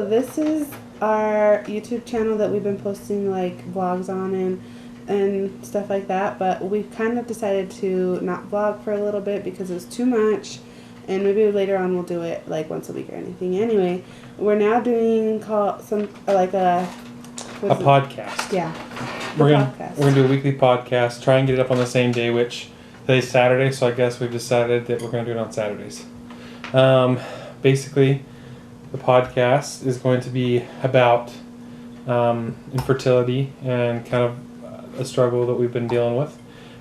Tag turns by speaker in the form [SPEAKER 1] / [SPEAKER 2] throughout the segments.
[SPEAKER 1] So this is our YouTube channel that we've been posting like vlogs on and stuff like that, but we've kind of decided to not vlog for a little bit because it was too much, and maybe later on we'll do it like once a week or anything. Anyway, we're now doing a
[SPEAKER 2] podcast.
[SPEAKER 1] Yeah.
[SPEAKER 2] We're gonna do a weekly podcast, try and get it up on the same day, which today's Saturday, so I guess we've decided that we're gonna do it on Saturdays. Basically, the podcast is going to be about infertility and kind of a struggle that we've been dealing with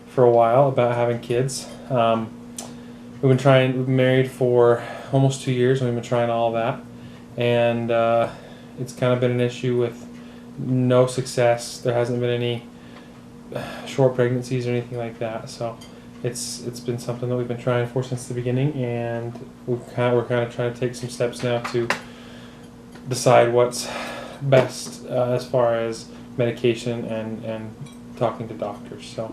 [SPEAKER 2] for a while about having kids. We've been married for almost 2 years, and we've been trying all of that, and it's kind of been an issue with no success. There hasn't been any short pregnancies or anything like that, so it's been something that we've been trying for since the beginning, and we're kind of trying to take some steps now to decide what's best as far as medication and talking to doctors. So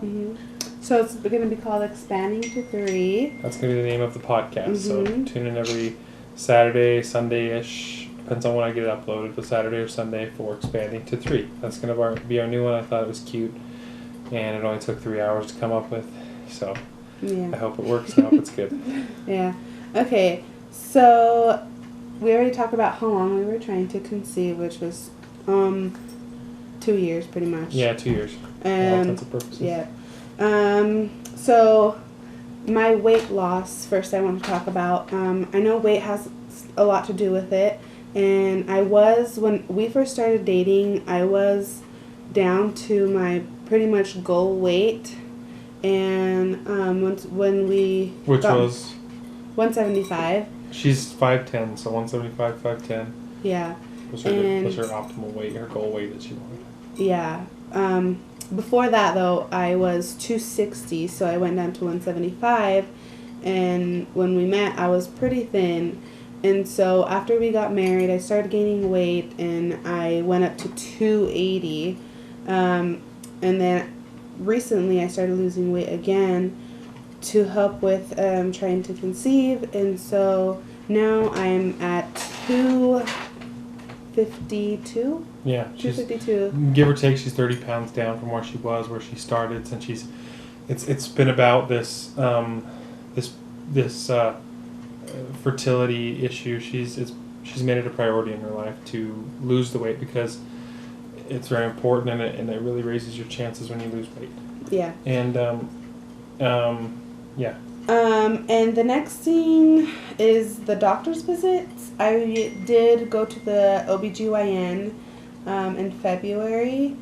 [SPEAKER 1] So it's going to be called Expanding to 3.
[SPEAKER 2] that's going to be the name of the podcast. So tune in every Saturday, Sunday-ish, depends on when I get it uploaded, but Saturday or Sunday for Expanding to 3. That's going to be our new one. I thought it was cute, and it only took 3 hours to come up with, so I hope it works and I hope it's good.
[SPEAKER 1] Yeah. Okay, so we already talked about how long we were trying to conceive, which was 2 years pretty much.
[SPEAKER 2] Yeah, 2 years. For all intents and purposes.
[SPEAKER 1] Yeah. So my weight loss, first I want to talk about. I know weight has a lot to do with it, and when we first started dating, I was down to my pretty much goal weight, and when we
[SPEAKER 2] Which
[SPEAKER 1] got
[SPEAKER 2] was
[SPEAKER 1] 175.
[SPEAKER 2] She's 5'10", so 175, 5'10".
[SPEAKER 1] Yeah.
[SPEAKER 2] Was her optimal weight, her goal weight that she wanted.
[SPEAKER 1] Yeah. Before that, though, I was 260, so I went down to 175, and when we met, I was pretty thin, and so after we got married, I started gaining weight, and I went up to 280, and then recently I started losing weight again to help with trying to conceive, and so now I'm at 252.
[SPEAKER 2] Yeah,
[SPEAKER 1] 252.
[SPEAKER 2] Give or take, she's 30 pounds down from where she was, where she started. Since it's been about this fertility issue. She's made it a priority in her life to lose the weight because it's very important, and it really raises your chances when you lose weight.
[SPEAKER 1] Yeah.
[SPEAKER 2] And yeah.
[SPEAKER 1] And the next thing is the doctor's visits. I did go to the OBGYN in February,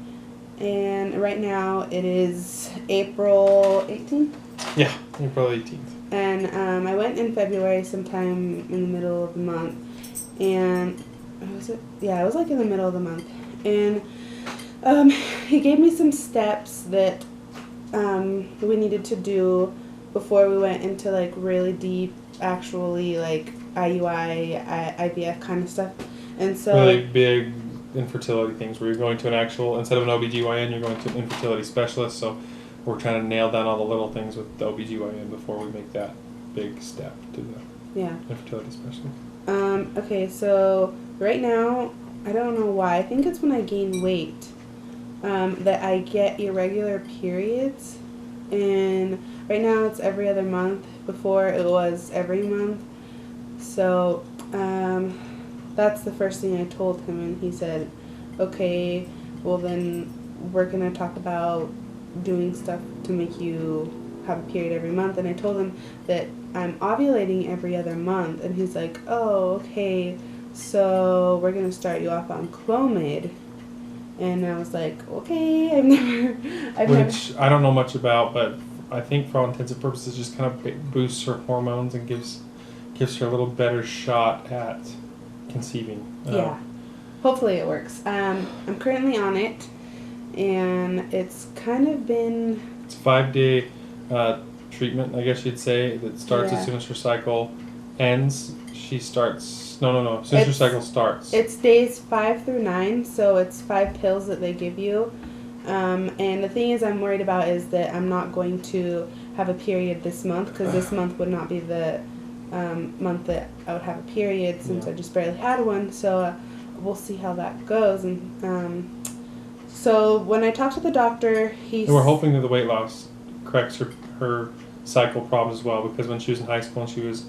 [SPEAKER 1] and right now it is April 18th.
[SPEAKER 2] Yeah, April 18th.
[SPEAKER 1] And I went in February sometime in the middle of the month, and it was like in the middle of the month, and he gave me some steps that we needed to do before we went into like really deep, actually like IUI, IVF kind of stuff, and so
[SPEAKER 2] really big infertility things where you're going to an actual, instead of an OBGYN, you're going to an infertility specialist. So we're trying to nail down all the little things with the OBGYN before we make that big step to the infertility specialist.
[SPEAKER 1] Okay, so right now, I don't know why, I think it's when I gain weight that I get irregular periods, and right now it's every other month. Before it was every month. So that's the first thing I told him, and he said, okay, well then we're going to talk about doing stuff to make you have a period every month. And I told him that I'm ovulating every other month, and he's like, oh, okay, so we're going to start you off on Clomid. And I was like, okay,
[SPEAKER 2] Which I don't know much about, but I think for all intents and purposes just kind of boosts her hormones and gives her a little better shot at conceiving.
[SPEAKER 1] Yeah. Hopefully it works. I'm currently on it, and it's kind of been...
[SPEAKER 2] It's a 5-day treatment, I guess you'd say, that starts as soon as her cycle ends. She starts... No. As soon as her cycle starts.
[SPEAKER 1] It's days 5 through 9, so it's 5 pills that they give you. And the thing I'm worried about is that I'm not going to have a period this month, because this month would not be the month that I would have a period, since I just barely had one. So we'll see how that goes. And so when I talked to the doctor,
[SPEAKER 2] And we're hoping that the weight loss corrects her cycle problems as well, because when she was in high school and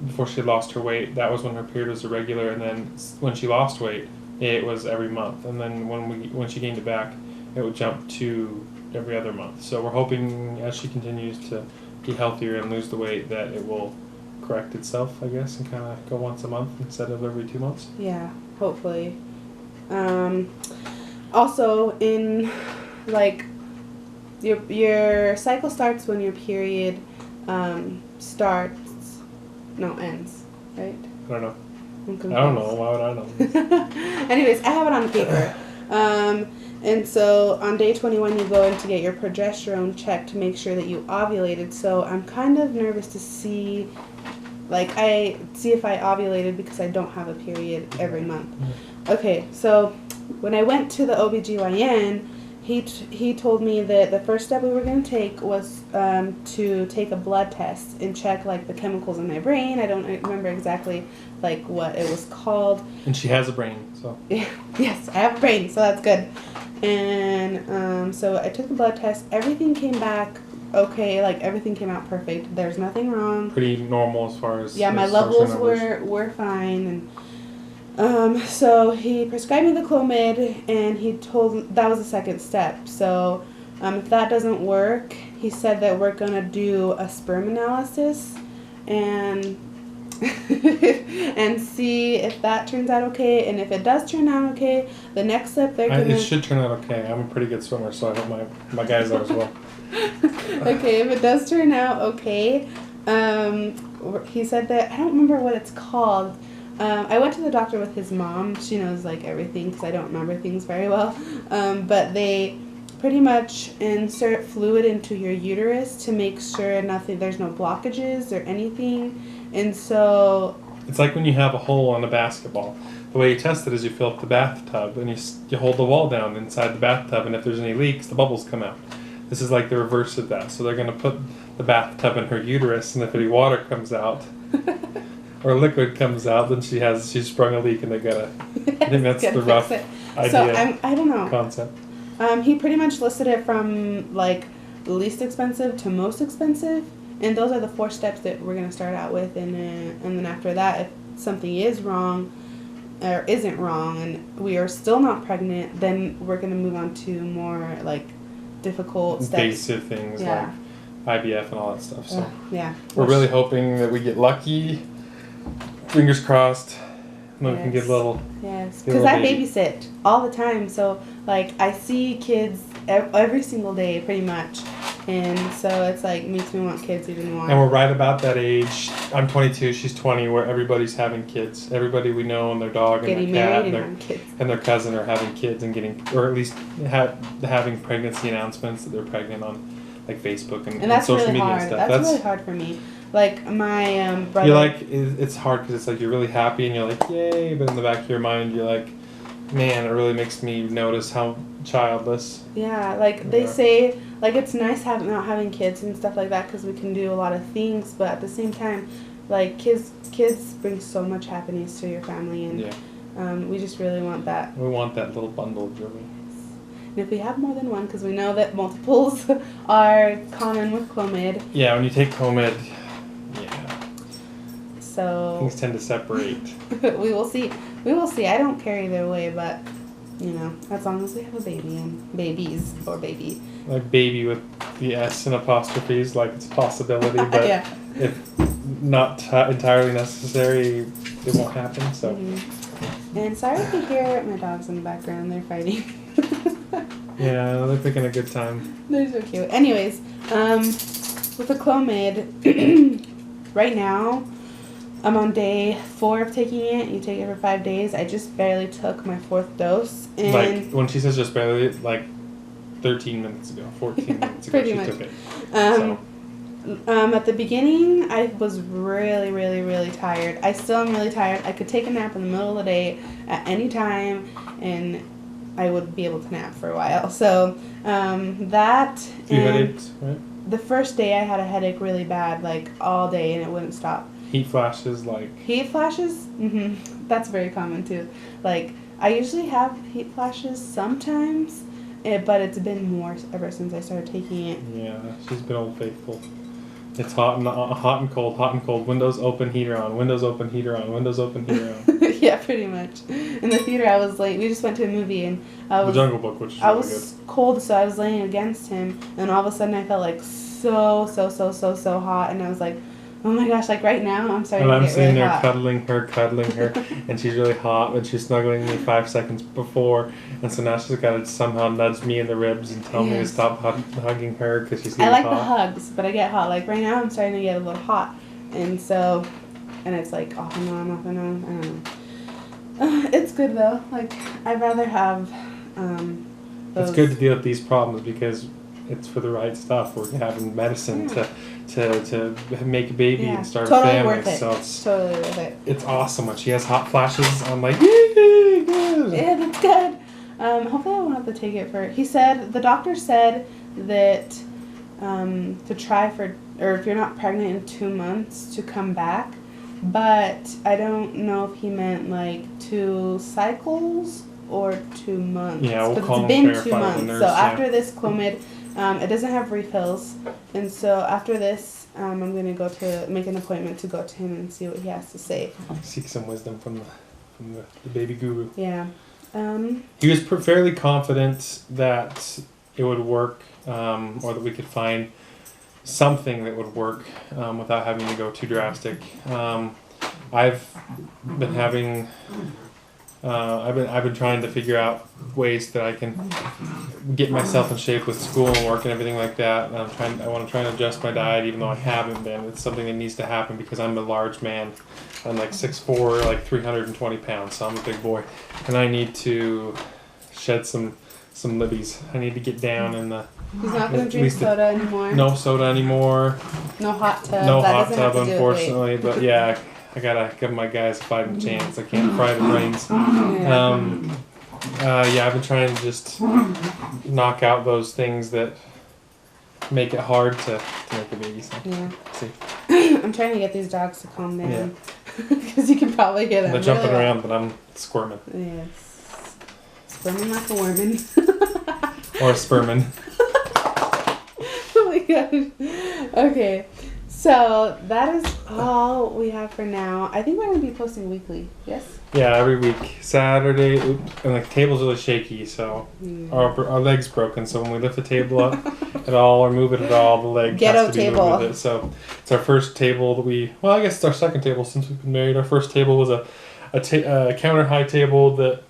[SPEAKER 2] before she lost her weight, that was when her period was irregular, and then when she lost weight, it was every month, and then when she gained it back, it would jump to every other month. So we're hoping as she continues to be healthier and lose the weight that it will correct itself, I guess, and kind of go once a month instead of every 2 months.
[SPEAKER 1] Yeah, hopefully. Also, in like your cycle starts when your period ends, right?
[SPEAKER 2] I don't know.
[SPEAKER 1] I'm confused.
[SPEAKER 2] I don't know. Why would I know?
[SPEAKER 1] Anyways, I have it on paper. And so on day 21, you go in to get your progesterone checked to make sure that you ovulated. So I'm kind of nervous to see if I ovulated because I don't have a period every month. Okay, so when I went to the OBGYN, he told me that the first step we were going to take was to take a blood test and check like the chemicals in my brain. I don't remember exactly like what it was called.
[SPEAKER 2] And she has a brain, so.
[SPEAKER 1] Yes, I have a brain, so that's good. And so I took the blood test. Everything came back okay. Like everything came out perfect. There's nothing wrong.
[SPEAKER 2] Pretty normal as far as.
[SPEAKER 1] Yeah, my levels were fine, and so he prescribed me the Clomid, and he told that was the second step. So if that doesn't work, he said that we're gonna do a sperm analysis, and and see if that turns out okay. And if it does turn out okay, the next step
[SPEAKER 2] It should turn out okay. I'm a pretty good swimmer, so I hope my guys are as well.
[SPEAKER 1] Okay, if it does turn out okay, he said that, I don't remember what it's called. I went to the doctor with his mom. She knows like everything because I don't remember things very well. But they pretty much insert fluid into your uterus to make sure there's no blockages or anything. And so
[SPEAKER 2] it's like when you have a hole on a basketball. The way you test it is you fill up the bathtub and you hold the wall down inside the bathtub, and if there's any leaks, the bubbles come out. This is like the reverse of that. So they're going to put the bathtub in her uterus, and if any water comes out or liquid comes out, then she's sprung a leak, and they gotta. I think that's the rough idea.
[SPEAKER 1] So I don't know.
[SPEAKER 2] Concept.
[SPEAKER 1] He pretty much listed it from like least expensive to most expensive, and those are the 4 steps that we're gonna start out with, and then after that, if something is wrong or isn't wrong, and we are still not pregnant, then we're gonna move on to more like difficult steps.
[SPEAKER 2] Invasive things like IVF and all that stuff. So
[SPEAKER 1] yeah,
[SPEAKER 2] we're really hoping that we get lucky. Fingers crossed. And we can get a little.
[SPEAKER 1] Yes, because I babysit all the time, so like I see kids every single day, pretty much, and so it's like makes me want kids even more.
[SPEAKER 2] And we're right about that age. I'm 22, she's 20, where everybody's having kids. Everybody we know and their dog and their cat and their cousin are having kids and or at least having pregnancy announcements that they're pregnant on, like Facebook and
[SPEAKER 1] that's
[SPEAKER 2] social
[SPEAKER 1] really
[SPEAKER 2] media
[SPEAKER 1] hard.
[SPEAKER 2] and stuff.
[SPEAKER 1] That's really hard for me. Like my brother.
[SPEAKER 2] You're like, it's hard because it's like you're really happy and you're like, yay, but in the back of your mind you're like, man, it really makes me notice how childless.
[SPEAKER 1] Yeah, like they say, like it's nice not having kids and stuff like that because we can do a lot of things, but at the same time, like kids bring so much happiness to your family, and we just really want that.
[SPEAKER 2] We want that little bundle of joy.
[SPEAKER 1] And if we have more than one, because we know that multiples are common with Clomid.
[SPEAKER 2] Yeah, when you take Clomid,
[SPEAKER 1] so
[SPEAKER 2] things tend to separate.
[SPEAKER 1] We will see. I don't care either way, but as long as we have a baby and babies or baby.
[SPEAKER 2] Like baby with the S and apostrophes, like it's a possibility, but if not entirely necessary, it won't happen. So.
[SPEAKER 1] Mm-hmm. And sorry if you hear my dogs in the background; they're fighting.
[SPEAKER 2] Yeah, they're picking a good time.
[SPEAKER 1] They're so cute. Anyways, with the Clomid, right now, I'm on day 4 of taking it. You take it for 5 days. I just barely took my 4th dose. And
[SPEAKER 2] like, when she says just barely, like 13 minutes ago, 14 minutes ago, she took it.
[SPEAKER 1] At the beginning, I was really, really, really tired. I still am really tired. I could take a nap in the middle of the day at any time, and I would be able to nap for a while. So, that...
[SPEAKER 2] You headaches, right?
[SPEAKER 1] The first day I had a headache really bad, like all day, and it wouldn't stop.
[SPEAKER 2] Heat flashes, like...
[SPEAKER 1] Heat flashes? That's very common too. Like, I usually have heat flashes sometimes, but it's been more ever since I started taking it.
[SPEAKER 2] Yeah, she's been Old Faithful. It's hot and cold, hot and cold. Windows open, heater on. Windows open, heater on. Windows open, heater on.
[SPEAKER 1] Yeah, pretty much. In the theater, I was like, we just went to a movie, and
[SPEAKER 2] The Jungle Book, which is really good.
[SPEAKER 1] I was cold, so I was laying against him, and all of a sudden I felt like so hot, and I was like, oh my gosh, like right now I'm starting
[SPEAKER 2] And
[SPEAKER 1] to
[SPEAKER 2] I'm
[SPEAKER 1] get
[SPEAKER 2] sitting
[SPEAKER 1] really
[SPEAKER 2] there
[SPEAKER 1] hot.
[SPEAKER 2] cuddling her, and she's really hot, but she's snuggling me 5 seconds before, and so now she's got to somehow nudge me in the ribs and tell me to stop hugging her because she's getting
[SPEAKER 1] I like
[SPEAKER 2] hot.
[SPEAKER 1] the hugs, but I get hot. Like right now I'm starting to get a little hot, and so, and it's like off and on, I don't know. It's good though. Like I'd rather have those.
[SPEAKER 2] It's good to deal with these problems because it's for the right stuff. We're having medicine to make a baby and start a family.
[SPEAKER 1] Worth it.
[SPEAKER 2] So it's
[SPEAKER 1] totally worth it.
[SPEAKER 2] It's awesome. When she has hot flashes, I'm like, yay, good.
[SPEAKER 1] Yeah, that's good. Hopefully I won't have to take it for. The doctor said that to try for, or if you're not pregnant in 2 months, to come back. But I don't know if he meant like 2 cycles or 2 months.
[SPEAKER 2] Yeah, we'll call
[SPEAKER 1] it's been
[SPEAKER 2] him
[SPEAKER 1] 2 months.
[SPEAKER 2] nurse,
[SPEAKER 1] So after this Clomid, it doesn't have refills, and so after this, I'm gonna go to make an appointment to go to him and see what he has to say.
[SPEAKER 2] Seek some wisdom from the baby guru.
[SPEAKER 1] Yeah.
[SPEAKER 2] He was fairly confident that it would work, or that we could find something that would work without having to go too drastic. I've been having. I've been trying to figure out ways that I can get myself in shape with school and work and everything like that. And I want to try and adjust my diet, even though I haven't been. It's something that needs to happen because I'm a large man. I'm like 6'4", like 320 pounds, so I'm a big boy, and I need to shed some libbies. I need to get down in the.
[SPEAKER 1] He's not going to drink soda anymore.
[SPEAKER 2] No soda anymore.
[SPEAKER 1] No hot tub.
[SPEAKER 2] No
[SPEAKER 1] that
[SPEAKER 2] hot tub, unfortunately. But yeah, I gotta give my guys a fighting chance. I can't fry the brains. Yeah, I've been trying to just knock out those things that make it hard to make a baby. So.
[SPEAKER 1] Yeah.
[SPEAKER 2] See.
[SPEAKER 1] I'm trying to get these dogs to calm down. Because you can probably hear them.
[SPEAKER 2] They're jumping around, but I'm squirming.
[SPEAKER 1] Yes. Squirming like a wormin.
[SPEAKER 2] Or a spermin.
[SPEAKER 1] Oh my gosh. Okay. So that is all we have for now. I think we're going to be posting weekly. Yes?
[SPEAKER 2] Yeah, every week. Saturday. And the table's really shaky, so our leg's broken. So when we lift the table up at all or move it at all, the leg has to be moved with it. So it's our first table that I guess it's our second table since we've been married. Our first table was a counter high table that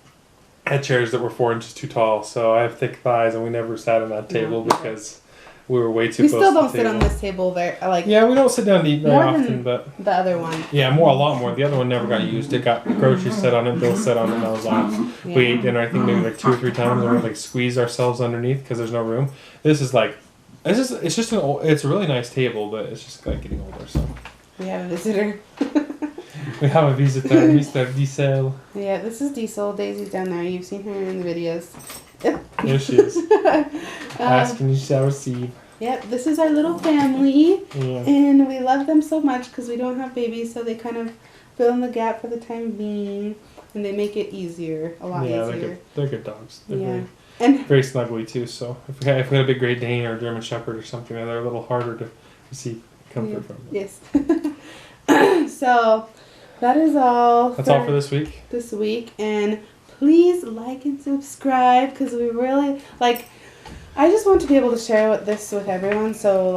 [SPEAKER 2] had chairs that were 4 inches too tall. So I have thick thighs, and we never sat on that table because we were way too close to the table.
[SPEAKER 1] We still don't sit on this table very, like...
[SPEAKER 2] Yeah, we don't sit down to eat very often, but...
[SPEAKER 1] the other one.
[SPEAKER 2] Yeah, a lot more. The other one never got used. It got groceries set on it, Bill set on it, and that was all. Yeah. We ate dinner, I think, maybe like 2 or 3 times, and we like squeeze ourselves underneath because there's no room. This is like... it's a really nice table, but it's just like getting older, so...
[SPEAKER 1] We have a visitor.
[SPEAKER 2] We have a visitor, Mr. Diesel.
[SPEAKER 1] Yeah, this is Diesel. Daisy's down there. You've seen her in the videos.
[SPEAKER 2] Here she is. Asking you shall receive.
[SPEAKER 1] Yep, this is our little family.
[SPEAKER 2] Yeah.
[SPEAKER 1] And we love them so much because we don't have babies, so they kind of fill in the gap for the time being. And they make it easier, a lot easier.
[SPEAKER 2] They're good dogs. They're very snuggly too, so if we had a big Great Dane or a German Shepherd or something, they're a little harder to receive comfort from.
[SPEAKER 1] Yes. So, that is all.
[SPEAKER 2] That's all for this week.
[SPEAKER 1] This week. And please like and subscribe because we really, I just want to be able to share this with everyone so,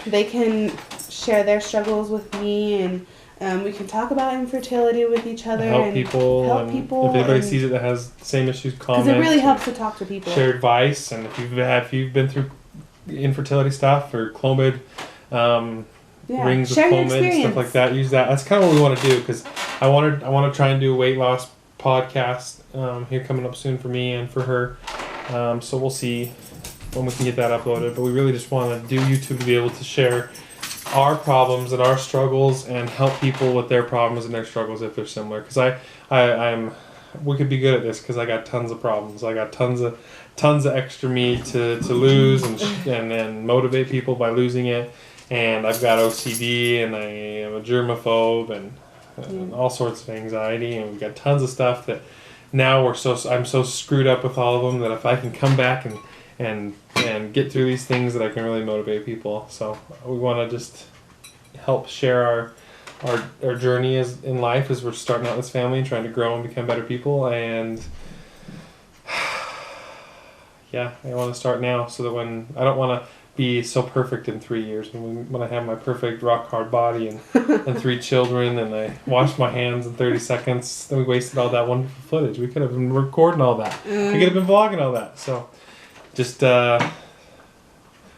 [SPEAKER 1] they can share their struggles with me and we can talk about infertility with each other.
[SPEAKER 2] Help people. If anybody sees it that has the same issues, comment.
[SPEAKER 1] Because it really helps to talk to people.
[SPEAKER 2] Share advice. And if you've been through infertility stuff or Clomid, rings with Clomid and stuff like that, use that. That's kind of what we want to do because I want to try and do a weight loss podcast here coming up soon for me and for her. So we'll see when we can get that uploaded. But we really just want to do YouTube to be able to share our problems and our struggles and help people with their problems and their struggles if they're similar. Because we could be good at this because I got tons of problems. I got tons of extra meat to lose and motivate people by losing it. and I've got OCD, and I am a germaphobe, and all sorts of anxiety, and we've got tons of stuff that now I'm so screwed up with all of them that if I can come back and get through these things, that I can really motivate people. So we want to just help share our journey in life as we're starting out this family and trying to grow and become better people. And yeah, I want to start now so that when I don't want to be so perfect in 3 years when I have my perfect rock hard body and 3 children and I washed my hands in 30 seconds, then we wasted all that wonderful footage. We could have been recording all that. We could have been vlogging all that. So just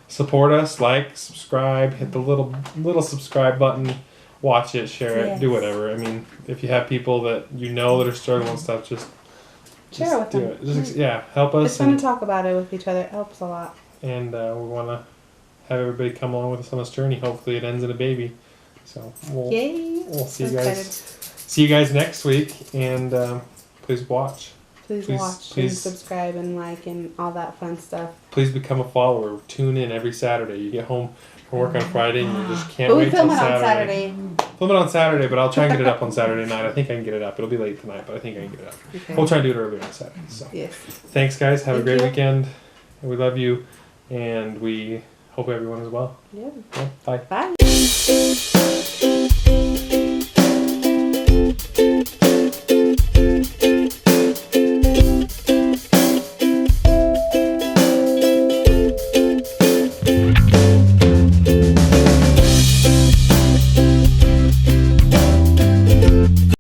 [SPEAKER 2] support us, like, subscribe, hit the little subscribe button, watch it, share it, do whatever. I mean, if you have people that you know that are struggling and stuff, just
[SPEAKER 1] share with them.
[SPEAKER 2] Just, help us.
[SPEAKER 1] It's fun to talk about it with each other. It helps a lot.
[SPEAKER 2] And we want to have everybody come along with us on this journey. Hopefully, it ends in a baby. So we'll see you guys. See you guys next week, and please watch.
[SPEAKER 1] Please watch and subscribe and like and all that fun stuff.
[SPEAKER 2] Please become a follower. Tune in every Saturday. You get home from work on Friday and you just can't wait till Saturday. Film it on Saturday, but I'll try and get it up on Saturday night. I think I can get it up. It'll be late tonight, but I think I can get it up. Okay. We'll try and do it early on Saturday. So.
[SPEAKER 1] Yes.
[SPEAKER 2] Thanks, guys. Have a great weekend. We love you, and we hope everyone is well.
[SPEAKER 1] Yeah.
[SPEAKER 2] Bye.
[SPEAKER 1] Bye.